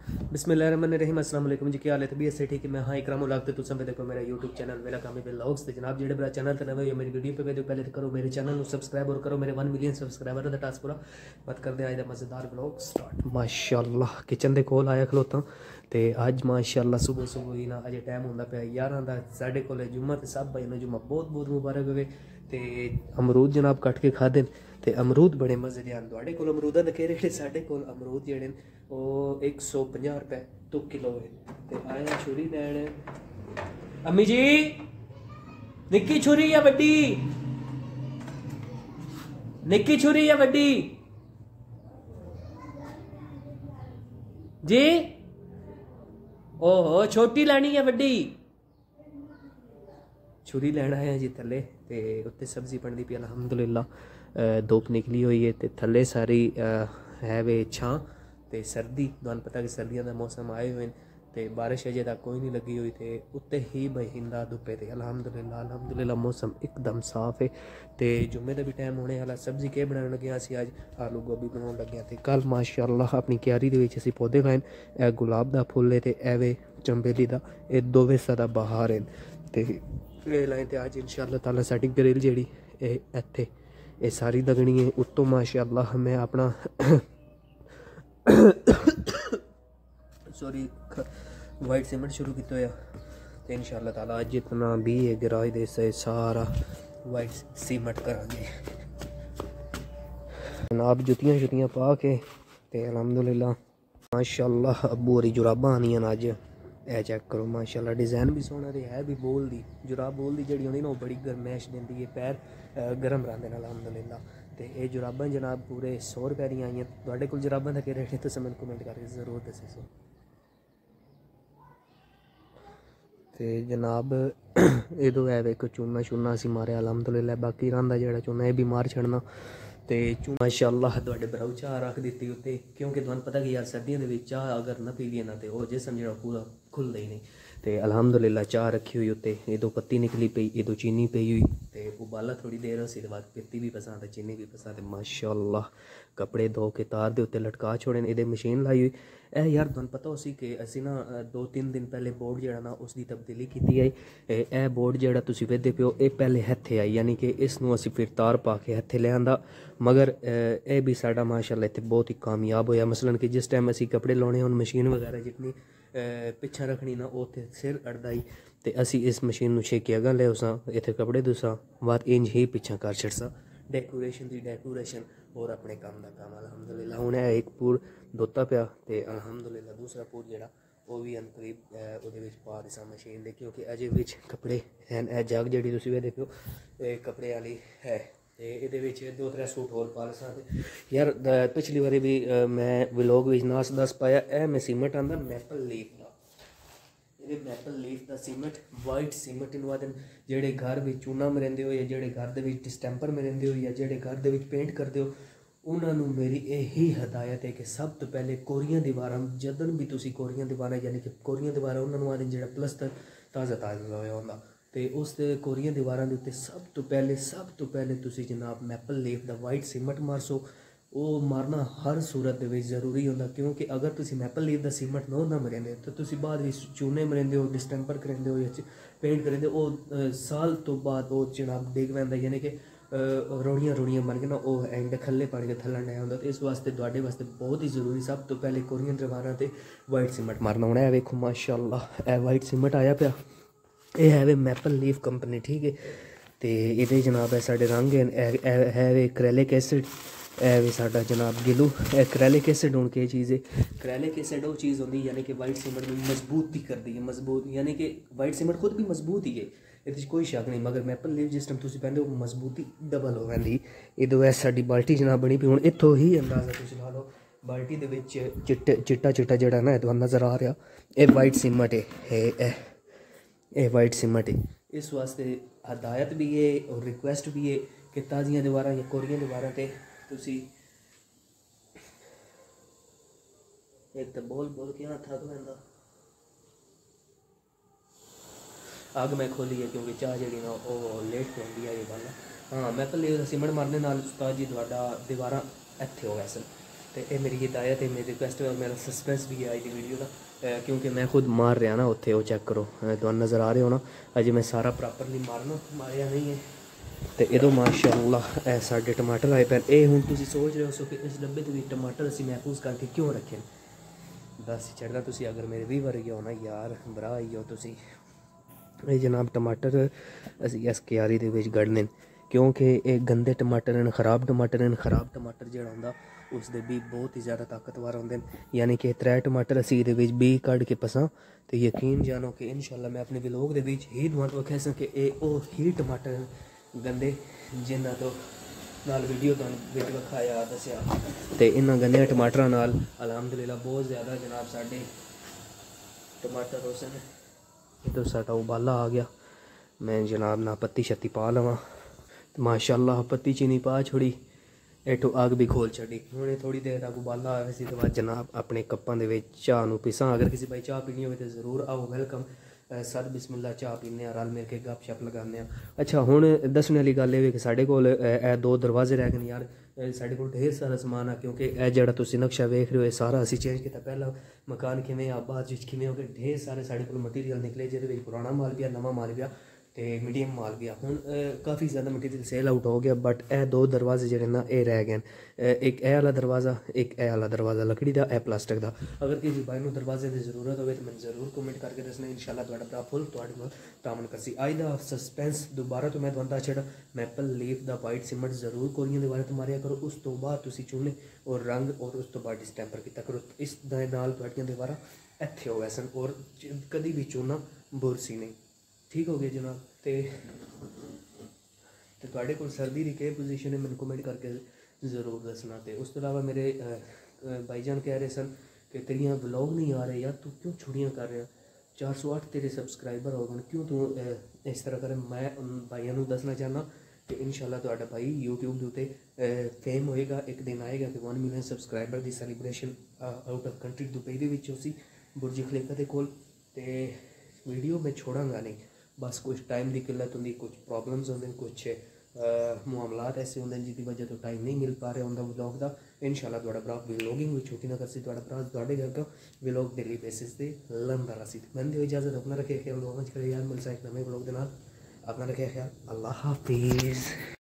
बिस्मिल्लाहिर्रहमानिर्रहीम अस्सलाम वालेकुम जी। क्या हाल है? तबीयत से ठीक है? मैं हाँ इकराम उल हक। तुम सब देखो मेरा यूट्यूब चैनल मेरा काम है व्लॉग्स। तो जनाब जेडे मेरा चैनल ते नवे हो मेरी वीडियो पे पहले तो करो मेरे चैनल को सब्सक्राइब और करो मेरे 1 मिलियन सब्सक्राइबर का टास्क पूरा। बात करते हैं आज दा मज़ेदार व्लॉग स्टार्ट। माशाअल्लाह किचन दे कोल आया खलोता ते अज माशाअल्लाह सुबह सुबह ही ना अजे टाइम होंदा पिया 11 दा। साडे कोल जुम्मा ते सब भाई ने जुम्मा बहुत बहुत मुबारक होवे। ते अमरूद जनाब कट के खादे ते अमरूद बड़े मज़े दे आन। तुहाडे कोल अमरूदां दे केह् रेट? साडे कोल अमरूद जेहड़े न ओह् 150 रुपए तो किलो है। ते आया छुरी लैन। अम्मी जी निक्की छुरी या बड्डी? निक्की छुरी या बड्डी जी? ओहो छोटी लैनी या बड्डी? छुरी लैना है जी थले ते उत्ते सब्जी बनती पी अलहमदुलिल्लाह। धुप निकली हुई है ते थले सारी है वे छां ते सर्दी तुहानू पता कि सर्दियों का मौसम आए हुए ते बारिश अजे तक कोई नहीं लगी हुई ते उत्ते ही बहिंदा धुप्पे ते अलहमदुलिल्लाह अलहमदुलिल्लाह मौसम एकदम साफ है। ते जुम्मे का भी टाइम होने वाला। सब्जी केह् बनाने लगे असी अज? आलू गोभी बनाने लगे ते कल माशाअल्लाह अपनी क्यारी दे विच असी पौधे लाए। ए गुलाब दा फुल है ते एवे चंबेली दा, ए दोवें सदा बहार है ते लाए ते अज इंशाअल्लाह ताला साडी ग्रिल जेहड़ी इत्थे ये सारी लगनी है। उत्तों माशाअल्लाह मैं अपना सॉरी वाइट सीमेंट शुरू किया होया ते इंशाअल्लाह ताला अज जितना भी है गिराज दे सारा वाइट सीमेंट करांगे जनाब। जुतियां शुतियां पा के ते अलहमदुलिल्लाह माशाअल्लाह अब्बू होरी जुराबां आनियां न अज। ए चेक करो माशाअल्लाह डिज़ाइन भी सोहना ते है भी बोल दी जुराब बोल दी जेहड़ी होंदी ना वो बड़ी गरमैश देंदी है, पैर गर्म रहिंदे न अलहमदुलिल्लाह। ते ये जुराबां जनाब पूरे 100 रुपए दी आईयां। तुहाडे कोल जुराबां दा केह् रेट है? तुसीं मैनूं कमेंट करके जरूर दस्सो। ते जनाब एदो है एक चूना शूना असी मारेआ अलहमदुलिल्लाह। बाकी रहांदा जेहड़ा चूना ये भी मार छड़ना ते चूना माशाअल्लाह तुहाडे भराऊ चाह रख दित्ती उत्ते, क्योंकि तुहानू पता कि यार सर्दियों दे विच चाह अगर ना पीवीए ना ते ओह जिसम जेहड़ा पूरा खुलदा ही नहीं। ते अलहमदुलिल्लाह चाह रखी हुई उत्ते, एदो पत्ती निकली पई, एदो चीनी पई हुई ते उबाला थोड़ी देर उसी दे बाद पत्ती भी पसा ते चीनी भी पसा ते माशाअल्लाह कपड़े धो के तार दे उत्ते लटका छोड़े ने। एदे मशीन लाई हुई ए यार तुहानू पता उसी कि असी ना 2-3 दिन पहले बोर्ड जेहड़ा ना उसकी तब्दीली की आई। ए बोर्ड जेहड़ा तुसीं वेखदे पिओ ये पहले हत्थे आई, यानी कि इसनूं असी फिर तार पा के हत्थे ले आंदा। मगर ये भी साडा माशाअल्लाह इत्थे बहुत ही कामयाब होया। मसलन कि जिस टाइम असी कपड़े लाने होन मशीन वगैरह जितनी पिछा रखनी ना उत्थे सिर अड़दा ही ते असी इस मशीन नूं छेकी अगां ले उसां इत्थे कपड़े दूसां बाद इंज ही पिछा कर छड़सां। डेकोरेशन दी डेकोरेशन और अपने काम दा काम अलहमदुलिल्लाह। हुण एक पूर धोता पिया ते अलहमदुलिल्लाह दूसरा पूर जेहड़ा वो भी अनकरीब ਉਹਦੇ ਵਿੱਚ ਪਾ ਦਿਸਾਂ मशीन दे, क्योंकि अजे विच कपड़े हैं ए जग जेहड़ी तुसीं वेखदे पिओ कपड़े वाली है ते ਇਹਦੇ ਵਿੱਚ 2-3 सूट होर पा लसां। यार पिछली बारी भी मैं व्लॉग विच नास दस पाया ए मैं सीमेंट आंदा मैपल लीफ दा। ये मैपल लीफ दा सीमेंट वाइट सीमेंट इनू आखदे न। जेहड़े घर विच चूना मरिंदे हो या जेहड़े घर दे विच डिस्टैंपर मरिंदे हो या जेहड़े घर दे विच पेंट करदे हो उन्होंने मेरी यही हदायत है कि सब तो पहले कोरियां दीवारां जदन भी तुसी कोरियां दीवारां यानी कि कोरियां दीवारां उन्होंने आखदे जो प्लस्तर ताज़ा ताज़ा होया होंदा ते उस कोरियां दीवारां दे उत्ते सब तो पहले तुसी जनाब मैपल लीफ दा वाइट सीमेंट मारसो। वो मारना हर सूरत दे विच ज़रूरी होंदा, क्योंकि अगर तुसी मैपल लीफ दा सीमेंट ना मरेंदे तो तुसी बाद विच चूने मरेंदे हो डिस्टैंपर करेंदे हो या पेंट करेंदे हो साल तो बाद वो जनाब डिग पैंदा, यानी कि रोड़ियां बन के ना वो एंड खल्ले पानी के थल्ले नहीं होंदा। तो इस वास्ते तुहाडे वास्ते बहुत ही जरूरी सब तो पहले कोरियन दीवारां ते वाइट सीमेंट मारना होना है। वेखो माशाअल्लाह ए वाइट सीमेंट आया पिया, ये है वे मैपल लीफ कंपनी, ठीक है। तो ये जनाब है साढ़े रंग है वे क्रैलिक एसिड, है वे साडा जनाब गिलू। क्रैलिक एसिड हूँ केह् चीज़ है? क्रैलिक एसिड वो चीज़ होंदी यानी कि वाइट सीमेंट में मजबूत भी करती है, मजबूत यानी कि वाइट सीमेंट खुद भी मजबूत ही है, ये कोई शक नहीं। मगर मैपल लीफ जिस टाइम तुसीं पैंदे हो मजबूती डबल हो जाती। इदो है साडी बाल्टी जनाब बनी पई। हुण इत्थों ही अंदाज़ा तुसीं ला लो बाल्टी दे विच चिट्टा चिट्टा जेहड़ा ना तुहानूं नज़र आ रहा ये वाइट सीमेंट है, ये वाइट सीमेंट है। इस वास्ते हदायत भी है और रिक्वेस्ट भी है कि ताज़ियां दीवारां या कोरियां दीवारां ते तुसीं एक तो बोल के हाँ थक पैंदा। अग मैं खोली है क्योंकि चाह जी ना वो लेट पौंदी है ये गल। हाँ मैपल लीफ दा सीमेंट मारने नाल उस्ताद जी तुहाडा दीवारां इत्थे हो वैसे तो ये मेरी हिदायत है, मेरी रिक्वेस्ट है और मेरा सस्पेंस भी है आज की वीडियो का, क्योंकि मैं खुद मार रहा ना उत्थे, वो चेक करो तो नज़र आ रहे हो ना, अजे मैं सारा प्रॉपरली मारिया नहीं है। तो इदों माशाअल्लाह ए साडे टमाटर आए पैन। ये हुण तुसीं सोच रहे हो कि इस डब्बे के टमाटर असीं महफूज करके क्यों रखे, दस चढ़ना तुसीं अगर मेरे भी वर्गे हो ना यार, भरा आई हो तुसीं। ये जनाब टमाटर असीं इस क्यारी दे विच गढ़ने, क्योंकि ये गंदे टमाटर हैं, खराब टमाटर हैं। खराब टमाटर जिहड़ा हुंदा उसदे भी बहुत ही ज़्यादा ताकतवर होंदे, यानी कि 3 टमाटर असीं इहदे विच बी कढ़ के पसां तो यकीन जानो कि इंशाअल्लाह मैं अपने व्लॉग दे विच ही तुहानूं आखेआ कि ये ओह ही टमाटर गंदे जिन्हां तो नाल वीडियो तुहानूं विच विखाया दस्सिया। तो इन्हां गंदे टमाटरां नाल अलहमदुलिल्लाह बहुत ज़्यादा जनाब साडे टमाटर उस इधर साडा उबाला आ गया। मैं जनाब ना पत्ती शत्ती पा लवां, माशाअल्लाह पत्ती चीनी पा छोड़ी, एठो अग भी खोल छड़ी। हुणे थोड़ी देर तक उबाला आया सी तो बाद जनाब अपने कप्पां दे विच चाह नूं पीसां। अगर किसी भाई चाह पीनी हो तो ज़रूर आओ, वेलकम। सद बिस्मिल्ला चाह पीने रल मिल के गप शप लगाने। अच्छा हुण दस्सने वाली गल ये कि साढ़े कोल 2 दरवाजे रह गए यार, साढ़े कोल ढेर सारा समान है, क्योंकि यह जिहड़ा तुसीं नक्शा वेख रहे हो सारा असीं चेंज किया। पहला मकान किवें आबाद जिस किवें हो गए, ढेर सारे साढ़े कोल मटीरियल निकले जिहदे विच पुराना माल भी नवा माल भी तो मीडियम माल भी हुण काफ़ी ज़्यादा मटीरियल सेल आउट हो गया। बट यह 2 दरवाजे जिहड़े ना ये रह गए, एक यह वाला दरवाज़ा, एक यह वाला दरवाज़ा लकड़ी का, यह प्लास्टिक का। अगर किसी भाई नूं दरवाजे की जरूरत हो तो मैं जरूर कमेंट करके दसना, इंशाअल्लाह तुहाडा भरा फुल तुहाडे नाल तामन करसी। अज दा सस्पेंस दोबारा तो मैं तुहानूं दस छड़ा, मैपल लीफ दा वाइट सीमेंट जरूर कोरियां दे बारे तो मारिया करो, उस तो बाद तुसीं चूने और रंग और उस तो बाद डिस्टैंपर किया करो। इस दे नाल तुहाडीआं दीवारां इत्थे हो वैसन और कदी भी चूना बुरसी नहीं। ठीक हो गया जनाब। तो तुहाडे कोल सर्दी की क्या पोजीशन है मैंने कमेंट करके ज़रूर दसना। तो उस तो अलावा मेरे भाईजान कह रहे सन कि तेरिया व्लॉग नहीं आ रहे यार, तू क्यों छुट्टियाँ कर रहा, 408 तेरे सबसक्राइबर हो गए, क्यों तू इस तरह करे। मैं भाइयों नूं दसना चाहना कि इंशाअल्लाह तुहाडा भाई यूट्यूब के उत्ते फेम होएगा, एक दिन आएगा कि 1 मिलियन सबसक्राइबर की celebration out of country Dubai दे विच होसी, बुर्ज खलीफा दे कोल। ते वीडियो मैं छोड़ांगा नहीं, बस कुछ टाइम की किल्लत होंगी, कुछ प्रॉब्लम्स होंगे, कुछ मामलात ऐसे होंगे जिसकी वजह तो टाइम नहीं मिल पा रहा होंगे व्लॉग का। इंशाअल्लाह तुहाडा भरा व्लॉगिंग भी छुट्टी ना करसी, तुहाडा भरा तुहाडे घर का व्लॉग डेली बेसिस पे लंदा रसी। मैंने दिओ इजाज़त, अपना रखे ख्याल, दुआ करे यार मिलसा एक नवे व्लॉग के नाल, अपना रखे ख्याल, अल्लाह हाफिज़।